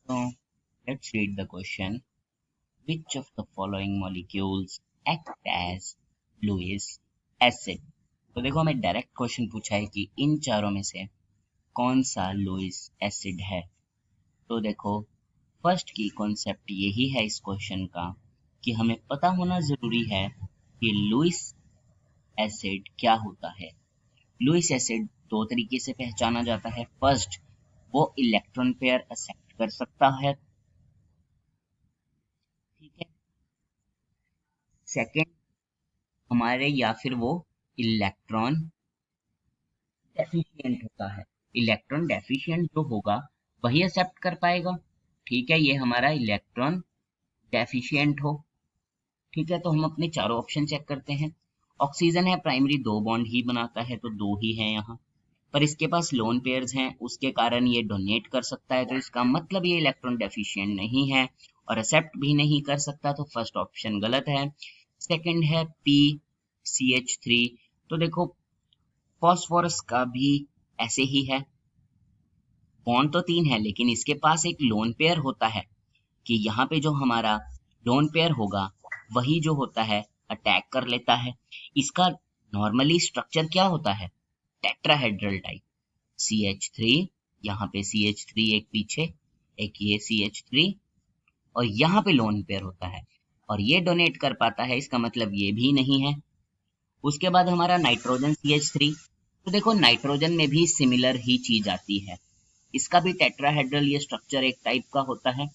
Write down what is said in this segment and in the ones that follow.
So let's read the question. Which of the following molecules act as Lewis acid? तो देखो हमें direct question पूछा है कि इन चारों में से कौन सा लुईस एसिड है। तो देखो फर्स्ट की कॉन्सेप्ट यही है इस क्वेश्चन का कि हमें पता होना जरूरी है कि लुईस एसिड क्या होता है। लुईस एसिड दो तरीके से पहचाना जाता है। फर्स्ट, वो इलेक्ट्रॉन पेयर एक्सेप्ट कर सकता है, ठीक है। सेकेंड, हमारे या फिर वो इलेक्ट्रॉन डेफिशिएंट होता है। इलेक्ट्रॉन डेफिशिएंट जो होगा वही एक्सेप्ट कर पाएगा, ठीक है। ये हमारा इलेक्ट्रॉन डेफिशिएंट हो, ठीक है। तो हम अपने चारों ऑप्शन चेक करते हैं। ऑक्सीजन है प्राइमरी, दो बॉन्ड ही बनाता है तो दो ही है यहाँ पर। इसके पास लोन पेयर्स हैं, उसके कारण ये डोनेट कर सकता है, तो इसका मतलब ये इलेक्ट्रॉन डेफिशिएंट नहीं है और एक्सेप्ट भी नहीं कर सकता, तो फर्स्ट ऑप्शन गलत है। सेकंड है PCH3। तो देखो फॉस्फोरस का भी ऐसे ही है, बॉन्ड तो तीन है लेकिन इसके पास एक लोन पेयर होता है कि यहाँ पे जो हमारा लोन पेयर होगा वही जो होता है अटैक कर लेता है। इसका नॉर्मली स्ट्रक्चर क्या होता है? Tetrahedral type. CH3, यहाँ पे CH3 एक पीछे, एक ये CH3 और यहाँ पे लोन पेयर होता है और ये डोनेट कर पाता है, इसका मतलब ये भी नहीं है। उसके बाद हमारा नाइट्रोजन CH3। तो देखो नाइट्रोजन में भी सिमिलर ही चीज आती है, इसका भी टेट्राहेड्रल ये स्ट्रक्चर एक टाइप का होता है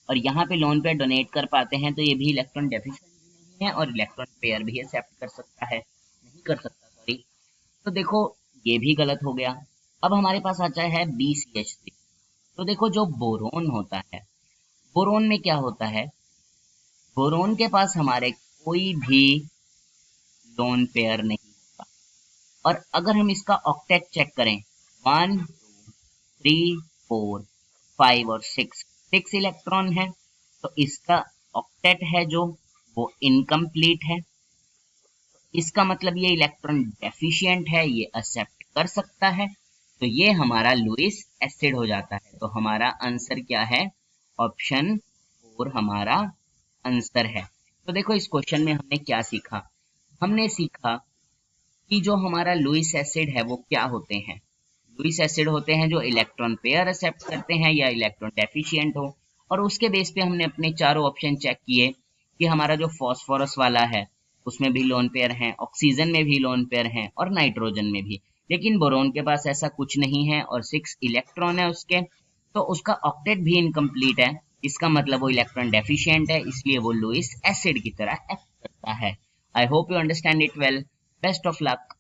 और यहाँ पे लोन पेयर डोनेट कर पाते हैं, तो ये भी इलेक्ट्रॉन डेफिशिएंट नहीं है और इलेक्ट्रॉन पेयर भी एक्सेप्ट कर सकता है, नहीं कर सकता सॉरी। तो देखो ये भी गलत हो गया। अब हमारे पास आता है BCH3। तो देखो जो बोरोन होता है, बोरोन में क्या होता है, बोरोन के पास हमारे कोई भी लोन पेयर नहीं होता और अगर हम इसका ऑक्टेट चेक करें 1 2 3 4 5 और 6 इलेक्ट्रॉन है, तो इसका ऑक्टेट है जो वो इनकम्प्लीट है। इसका मतलब ये इलेक्ट्रॉन डेफिशिएंट है, ये एक्सेप्ट कर सकता है, तो ये हमारा लुईस एसिड हो जाता है। तो हमारा आंसर क्या है? ऑप्शन 4 हमारा आंसर है। तो देखो इस क्वेश्चन में हमने क्या सीखा? हमने सीखा कि जो हमारा लुईस एसिड है वो क्या होते हैं। लुईस एसिड होते हैं जो इलेक्ट्रॉन पेयर एक्सेप्ट करते हैं या इलेक्ट्रॉन डेफिशिएंट हो, और उसके बेस पे हमने अपने चारों ऑप्शन चेक किए कि हमारा जो फॉस्फोरस वाला है उसमें भी लोन पेयर हैं, ऑक्सीजन में भी लोन पेयर हैं और नाइट्रोजन में भी। लेकिन बोरोन के पास ऐसा कुछ नहीं है और 6 इलेक्ट्रॉन है उसके, तो उसका ऑक्टेट भी इनकम्प्लीट है। इसका मतलब वो इलेक्ट्रॉन डेफिशिएंट है, इसलिए वो लुईस एसिड की तरह एक्ट करता है। I hope you understand it well. Best of luck.